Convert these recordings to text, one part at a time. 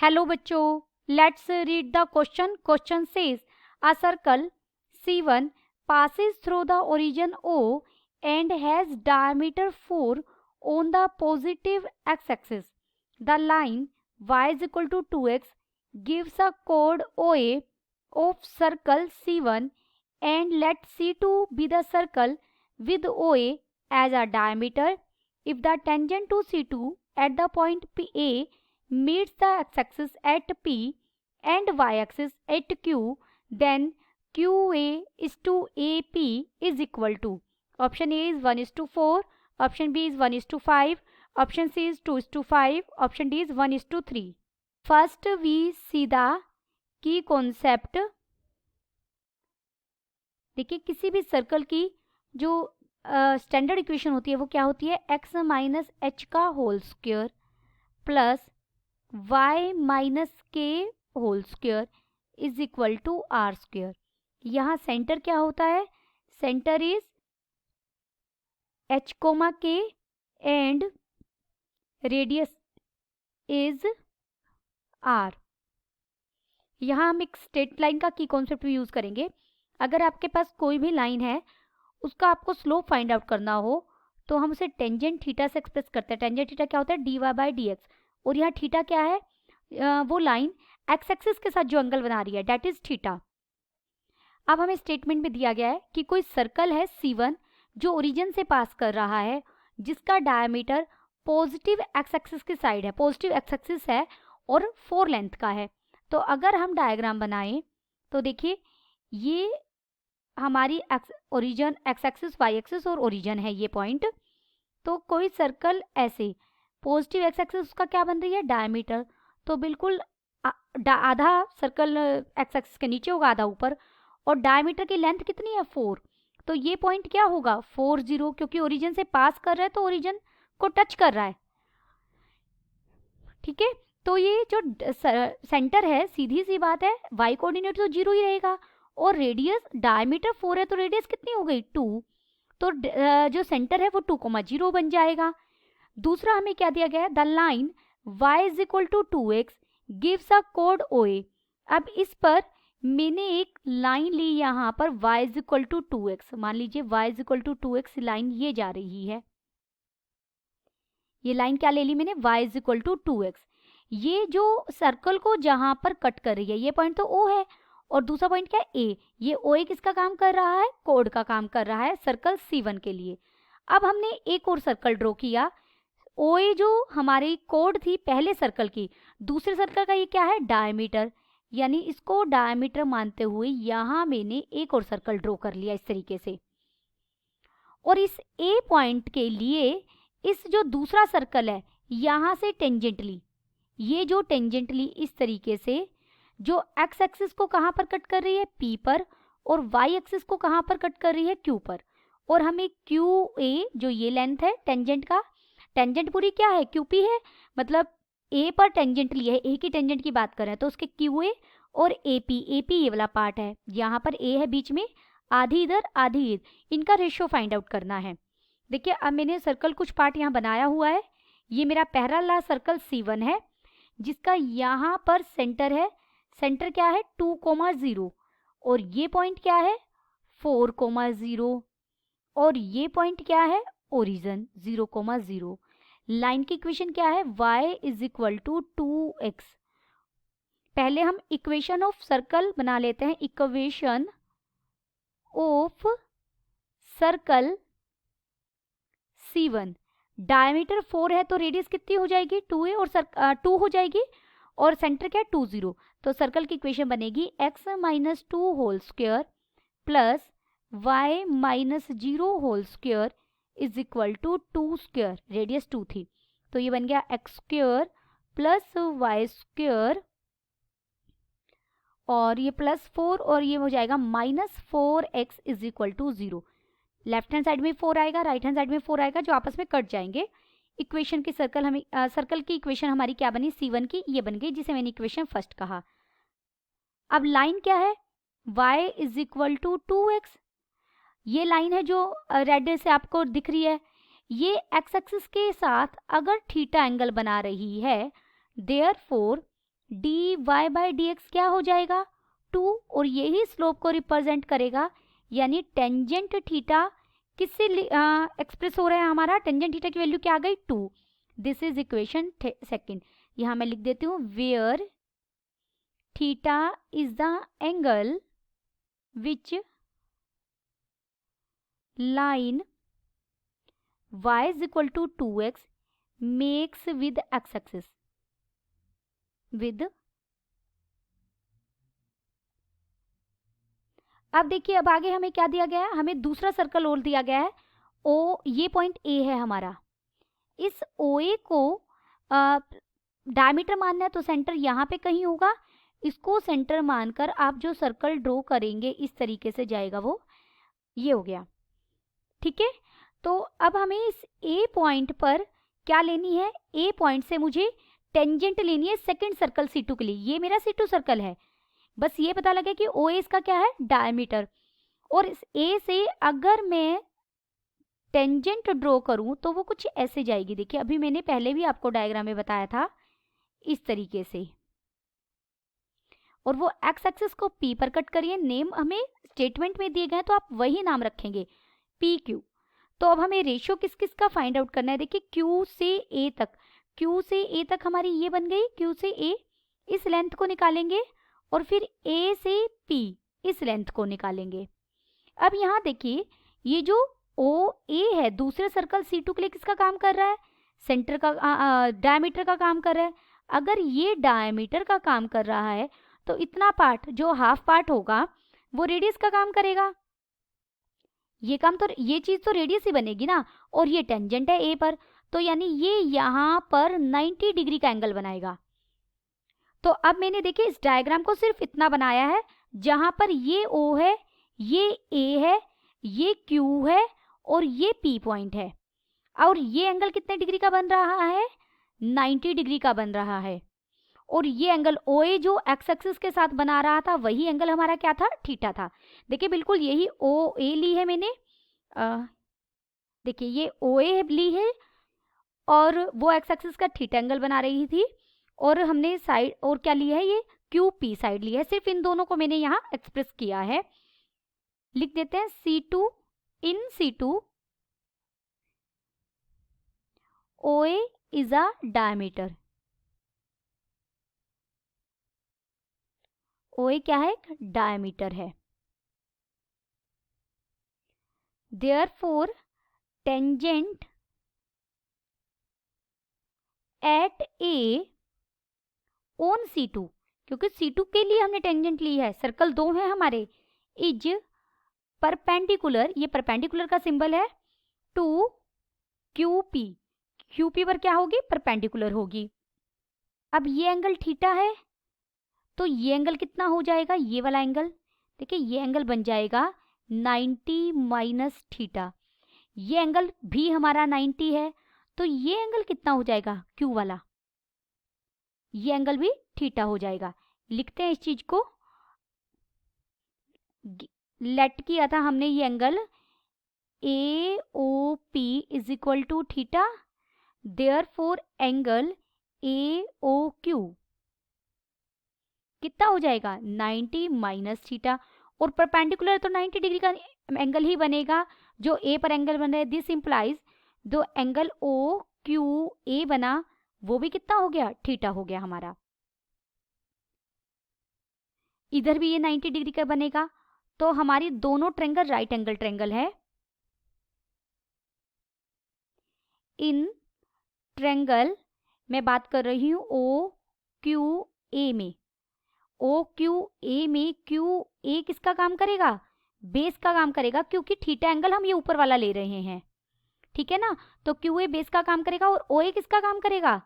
Hello बच्चों, let's read the question. Question says a circle C1 passes through the origin O and has diameter 4 on the positive x-axis. The line y is equal to 2x gives a chord OA of circle C1 and let C2 be the circle with OA as a diameter. If the tangent to C2 at the point A meets the x-axis at P and y-axis at Q, then QA is to AP is equal to, option A is 1:4, option B is 1:5, option C is 2:5, option D is 1:3. First we see the key concept. देखिए, किसी भी circle की जो standard equation होती है वो क्या होती है, x माइनस एच का whole square plus y minus k whole square is equal to r square. यहाँ सेंटर क्या होता है, centre is h comma k and radius is r. यहाँ हम एक स्ट्रेट लाइन का की कॉन्सेप्ट भी यूज करेंगे. अगर आपके पास कोई भी लाइन है, उसका आपको स्लोप फाइंड आउट करना हो तो हम उसे टेंजेंट थीटा से एक्सप्रेस करते हैं. टेंजेंट थीटा क्या होता है, dy बाई डी एक्स. और यहाँ थीटा क्या है, वो लाइन एक्स एक्सिस के साथ जो एंगल बना रही है, डेट इज थीटा. अब हमें स्टेटमेंट में दिया गया है कि कोई सर्कल है C1 जो ओरिजिन से पास कर रहा है, जिसका डायमीटर पॉजिटिव एक्स एक्सिस की साइड है, पॉजिटिव एक्स एक्सिस है और 4 लेंथ का है. तो अगर हम डायग्राम बनाएं तो देखिए, ये हमारी origin x axis, y axis और ओरिजिन है ये पॉइंट. तो कोई सर्कल ऐसे पॉजिटिव एक्स एक्सिस उसका क्या बन रही है, डायमीटर. तो बिल्कुल आधा सर्कल एक्स एक्सिस के नीचे होगा, आधा ऊपर. और डायमीटर की लेंथ कितनी है, 4. तो ये पॉइंट क्या होगा, 4 0, क्योंकि ओरिजिन से पास कर रहा है तो ओरिजिन को टच कर रहा है. ठीक है, तो ये जो सेंटर है, सीधी सी बात है, वाई कोऑर्डिनेट तो 0 ही रहेगा. और रेडियस, डायमीटर 4 है तो रेडियस कितनी हो गई, 2. तो जो सेंटर है वो 2,0 बन जाएगा. दूसरा हमें क्या दिया गया है, the line y is equal to 2x gives a कोड OA. अब इस पर मैंने एक लाइन ली, यहाँ पर y is equal to 2x. मान लीजिए y is equal to 2x line ये जा रही है. ये लाइन क्या ले ली मैंने, y is equal to 2x. ये जो सर्कल को जहां पर कट कर रही है, ये पॉइंट तो O है और दूसरा पॉइंट क्या है, A. ये OA किसका काम कर रहा है, कोड का काम कर रहा है सर्कल C1 के लिए. अब हमने एक और सर्कल ड्रॉ किया. OA जो हमारी कोड थी पहले सर्कल की, दूसरे सर्कल का ये क्या है, डायमीटर. यानी इसको डायमीटर मानते हुए यहाँ मैंने एक और सर्कल ड्रॉ कर लिया इस तरीके से. और इस A पॉइंट के लिए इस जो दूसरा सर्कल है, यहाँ से टेंजेंटली, ये जो टेंजेंटली इस तरीके से जो एक्स एक्सिस को कहाँ पर कट कर रही है, P पर, और वाई एक्सिस को कहाँ पर कट कर रही है, Q पर. और हमें QA जो ये लेंथ है टेंजेंट का, टेंजेंट पूरी क्या है, QP है, मतलब A पर टेंजेंट लिया है, A की टेंजेंट की बात कर रहे हैं तो उसके QA और AP ये वाला पार्ट है, यहाँ पर A है बीच में, आधी इधर आधी इधर, इनका रेशियो फाइंड आउट करना है. देखिए, अब मैंने सर्कल कुछ पार्ट यहाँ बनाया हुआ है. ये मेरा पहला सर्कल C1 है जिसका यहाँ पर सेंटर है, सेंटर क्या है 2,0 और ये पॉइंट क्या है 4,0 और ये पॉइंट क्या है ओरिजिन 0,0. लाइन की इक्वेशन क्या है, y is equal to 2x. पहले हम इक्वेशन ऑफ सर्कल बना लेते हैं. Equation of circle C1, diameter 4 है तो रेडियस कितनी हो जाएगी, 2a और 2 हो जाएगी, और सेंटर क्या है 2 0. तो सर्कल की इक्वेशन बनेगी x minus 2 whole square plus y minus 0 whole square is equal to 2 square. Radius 2 थी तो ये बन गया x square plus y square, और ये प्लस 4 और ये हो जाएगा minus 4x is equal to 0. Left hand side में 4 आएगा, राइट हैंड साइड में 4 आएगा, जो आपस में कट जाएंगे. इक्वेशन की सर्कल हमें सर्कल की इक्वेशन हमारी क्या बनी, C1 की ये बन गई, जिसे मैंने इक्वेशन फर्स्ट कहा. अब लाइन क्या है, y is equal to 2x. ये लाइन है जो रेड से आपको दिख रही है, ये एक्स एक्सिस के साथ अगर थीटा एंगल बना रही है, देयरफॉर dy बाई dx क्या हो जाएगा 2, और यही स्लोप को रिप्रेजेंट करेगा, यानी टेंजेंट थीटा किससे एक्सप्रेस हो रहा है हमारा, टेंजेंट थीटा की वैल्यू क्या आ गई 2। This is equation second. यहाँ मैं लिख देती हूँ where theta is the angle which line y is equal to 2x makes with x axis with। अब देखिए, अब आगे हमें क्या दिया गया है, हमें दूसरा सर्कल और दिया गया है ओ, ये पॉइंट ए है हमारा। इस ओ ए को डायमीटर मानना है तो सेंटर यहाँ पे कहीं होगा, इसको सेंटर मानकर आप जो सर्कल ड्रॉ करेंगे इस तरीके से जाएगा, वो ये हो गया। ठीक है, तो अब हमें इस ए पॉइंट पर क्या लेनी है, ए पॉइंट से मुझे टेंजेंट लेनी है सेकंड सर्कल C2 के लिए। ये मेरा C2 सर्कल है, बस ये पता लगे कि ओ ए इसका क्या है, डायमीटर। और इस ए से अगर मैं टेंजेंट ड्रॉ करूं तो वो कुछ ऐसे जाएगी। देखिए, अभी मैंने पहले भी आपको डायग्राम में बताया था इस तरीके से, और वो एक्स एक्सिस को पी पर कट करिए। नेम हमें स्टेटमेंट में दिए गए तो आप वही नाम रखेंगे, पी क्यू। तो अब हमें रेशियो किस किस का फाइंड आउट करना है। देखिए, क्यू से ए तक, क्यू से ए तक हमारी ये बन गई, क्यू से ए, इस लेंथ को निकालेंगे, और फिर ए से पी इस लेंथ को निकालेंगे। अब यहाँ देखिए, ये जो ओ ए है दूसरे सर्कल C2 के लिए किसका काम कर रहा है, सेंटर का, डायमीटर का काम कर रहा है। अगर ये डायमीटर का काम कर रहा है तो इतना पार्ट जो हाफ पार्ट होगा वो रेडियस का काम करेगा। ये काम तो, ये चीज तो रेडियस ही बनेगी ना, और ये टेंजेंट है ए पर, तो यानी ये यहाँ पर 90 डिग्री का एंगल बनाएगा। तो अब मैंने देखिए इस डायग्राम को सिर्फ इतना बनाया है, जहां पर ये O है, ये A है, ये Q है, और ये P पॉइंट है। और ये एंगल कितने डिग्री का बन रहा है, 90 डिग्री का बन रहा है। और ये एंगल OA जो एक्स एक्सिस के साथ बना रहा था, वही एंगल हमारा क्या था, थीटा था। देखिए, बिल्कुल यही OA ली है मैंने, देखिए ये OA ली है, और वो एक्स एक्सिस का थीटा एंगल बना रही थी, और हमने साइड और क्या लिया है, ये QP साइड ली है। सिर्फ इन दोनों को मैंने यहाँ एक्सप्रेस किया है। लिख देते हैं C2 in C2 OA is a diameter. OA क्या है, एक डायमीटर है। Therefore tangent at A on C2, क्योंकि C2 के लिए हमने टेंजेंट ली है, सर्कल दो हैं हमारे, इज परपेंडिकुलर, ये परपेंडिकुलर का सिंबल है, टू QP। QP पर क्या होगी, परपेंडिकुलर होगी। अब ये एंगल थीटा है, तो ये एंगल कितना हो जाएगा, ये वाला एंगल, देखिए ये एंगल बन जाएगा 90 माइनस थीटा। ये एंगल भी हमारा 90 है, तो ये एंगल कितना हो जाएगा, Q वाला, ये एंगल भी थीटा हो जाएगा। लिखते हैं इस चीज को, लेट किया था हमने ये angle AOP is equal to theta, therefore angle AOQ कितना हो जाएगा, 90 माइनस थीटा। और परपेंडिकुलर तो 90 डिग्री का एंगल ही बनेगा जो A पर एंगल बन रहा है। दिस इंप्लाइज दो एंगल OQA बना, वो भी कितना हो गया, थीटा हो गया हमारा। इधर भी ये 90 डिग्री का बनेगा, तो हमारी दोनों ट्रायंगल राइट एंगल ट्रायंगल है। इन ट्रायंगल मैं बात कर रही हूँ OQA में, OQA में QA किसका काम करेगा, बेस का काम करेगा, क्योंकि थीटा एंगल हम ये ऊपर वाला ले रहे हैं, ठीक है ना। तो QA बेस का काम करेगा, और OA किसका काम करेगा,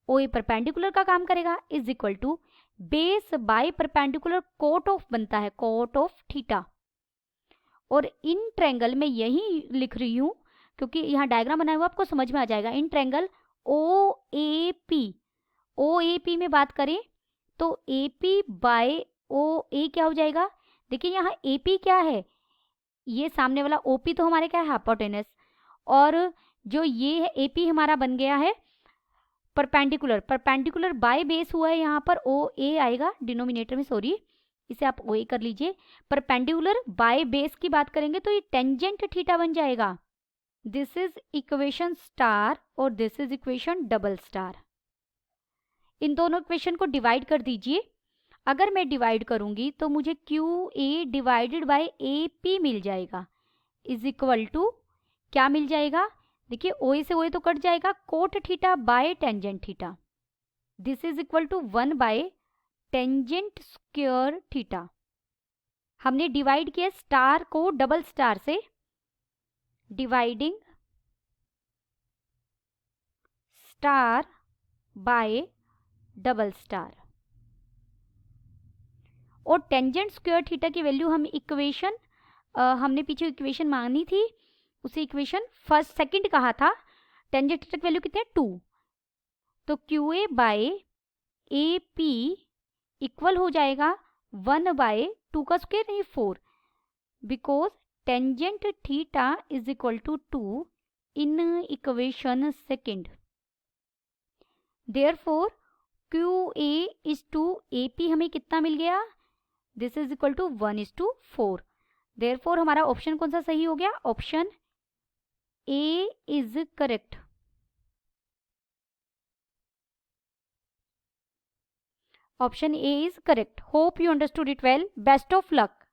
OA परपेंडिकुलर का काम करेगा, is equal to base by perpendicular cot of बनता है, कोट ऑफ थीटा। और इन ट्रायंगल में यही लिख रही हूँ क्योंकि यहाँ डायग्राम बनाया हुआ आपको समझ में आ जाएगा। इन ट्रायंगल OAP में बात करें तो AP बाय OA क्या हो जाएगा, देखिए यहाँ AP क्या है, ये सामने वाला OP तो हमारे क्या है, हाइपोटेनस, और जो ये है AP हमारा बन गया है परपेंडिकुलर बाय बेस हुआ है, यहाँ पर ओ ए आएगा डिनोमिनेटर में, सॉरी इसे आप ओ ए कर लीजिए। परपेंडिकुलर बाय बेस की बात करेंगे तो ये टेंजेंट थीटा बन जाएगा। दिस इज इक्वेशन स्टार और this is equation double star. इन दोनों इक्वेशन को डिवाइड कर दीजिए। अगर मैं डिवाइड करूंगी तो मुझे Q A divided by A P मिल जाएगा, इज इक्वल टू क्या मिल जाएगा, देखिए ओ ए से ओ ए तो कट जाएगा, cot theta by tangent theta. This is equal to 1 by tangent square theta. हमने डिवाइड किया स्टार को डबल स्टार से, dividing star by double star. और टेंजेंट स्क्वायर थीटा की वैल्यू हम इक्वेशन हमने पीछे इक्वेशन मांगनी थी, उसे इक्वेशन फर्स्ट सेकंड कहा था। टेंजेंट थीटा की वैल्यू कितने 2, तो Q A by A P equal हो जाएगा 1 बाय 2 का स्क्वायर नहीं 4, because tangent theta is equal to 2 in equation second. Therefore Q A is to A P हमें कितना मिल गया, this is equal to 1:4। Therefore हमारा ऑप्शन कौन सा सही हो गया, option A is correct. Option A is correct. Hope you understood it well. Best of luck.